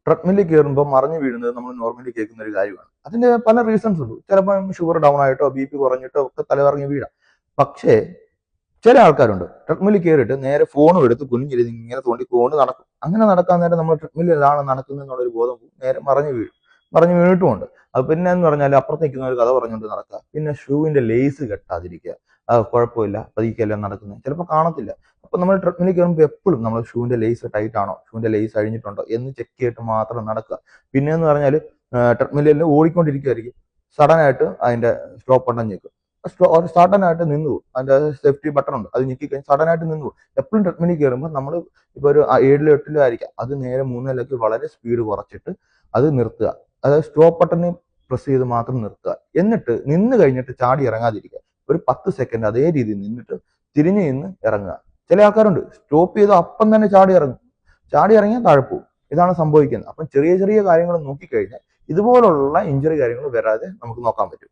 ട്രെഡ്മില്ലിൽ കയറുമ്പോൾ മറിഞ്ഞു വീഴുന്നത് നമ്മൾ നോർമലി കേൾക്കുന്ന ഒരു കാര്യമാണ്. അതിന്റെ പല റീസൺസ് ഉണ്ട്. ചിലപ്പോൾ ഷുഗർ ഡൗൺ ആയിട്ടോ BP കുറഞ്ഞിട്ടോ ഒക്കെ തലകറങ്ങി വീഴാം. പക്ഷേ ചില ആൾക്കാരുണ്ട് ട്രെഡ്മില്ലിൽ കയറിയിട്ട് നേരെ ഫോണും എടുത്ത് കുനിഞ്ഞിരുന്ന് ഇങ്ങനെ തോണ്ടിക്കൊണ്ട് നടക്കും. അങ്ങനെ നടക്കാൻ നേരം നമ്മൾ ട്രെഡ്മില്ലിലാണ് നടക്കുന്നത് എന്നുള്ളൊരു ബോധം നേരെ മറിഞ്ഞു വീഴും. മറിഞ്ഞു വീണിട്ടുമുണ്ട്. അത് പിന്നെ എന്ന് പറഞ്ഞാൽ അപ്പുറത്ത് നിൽക്കുന്ന ഒരു കഥ പറഞ്ഞുകൊണ്ട് നടക്കുക. പിന്നെ ഷൂവിന്റെ ലേസ് കെട്ടാതിരിക്കുക. അത് കുഴപ്പമില്ല, പതിക്കെല്ലാം നടക്കുന്നത് ചിലപ്പോൾ കാണത്തില്ല. അപ്പൊ നമ്മൾ ട്രെഡ്മില്ലിൽ കയറുമ്പോൾ എപ്പോഴും നമ്മൾ ഷൂവിന്റെ ലേസ് ടൈറ്റ് ആണോ, ഷൂവിന്റെ ലേസ് അഴിഞ്ഞിട്ടുണ്ടോ എന്ന് ചെക്ക് ചെയ്തിട്ട് മാത്രം നടക്കുക. പിന്നെ എന്ന് പറഞ്ഞാൽ ട്രെഡ്മില്ലിൽ ഓടിക്കൊണ്ടിരിക്കുകയായിരിക്കും. സഡൻ ആയിട്ട് അതിന്റെ സ്റ്റോപ്പ് ബട്ടൺ ഞെക്കും. സഡൻ ആയിട്ട് നിന്നു പോകും. അതിന്റെ സേഫ്റ്റി ബട്ടൺ ഉണ്ട്, അത് ഞെക്കി കഴിഞ്ഞ് സഡൻ ആയിട്ട് നിന്നു പോകും. എപ്പോഴും ട്രെഡ്മില്ലിൽ കയറുമ്പോൾ നമ്മൾ ഇപ്പൊ ഒരു 7-ലോ 8-ലോ ആയിരിക്കാം, അത് നേരെ 3-ലേക്ക് വളരെ സ്പീഡ് കുറച്ചിട്ട് അത് നിർത്തുക. അതായത് സ്റ്റോപ്പ് ബട്ടൺ പ്രസ് ചെയ്ത് മാത്രം നിർത്തുക. എന്നിട്ട് നിന്ന് കഴിഞ്ഞിട്ട് ചാടി ഇറങ്ങാതിരിക്കുക. ഒരു 10 സെക്കൻഡ് അതേ രീതിയിൽ നിന്നിട്ട് തിരിഞ്ഞു നിന്ന് ഇറങ്ങുക. ചില ആൾക്കാരുണ്ട് സ്റ്റോപ്പ് ചെയ്ത് അപ്പം തന്നെ ചാടി ഇറങ്ങും. ചാടി ഇറങ്ങിയാൽ താഴെ പോകും. ഇതാണ് സംഭവിക്കുന്നത്. അപ്പം ചെറിയ ചെറിയ കാര്യങ്ങൾ നോക്കിക്കഴിഞ്ഞാൽ ഇതുപോലുള്ള ഇഞ്ചുറി കാര്യങ്ങൾ വരാതെ നമുക്ക് നോക്കാൻ പറ്റും.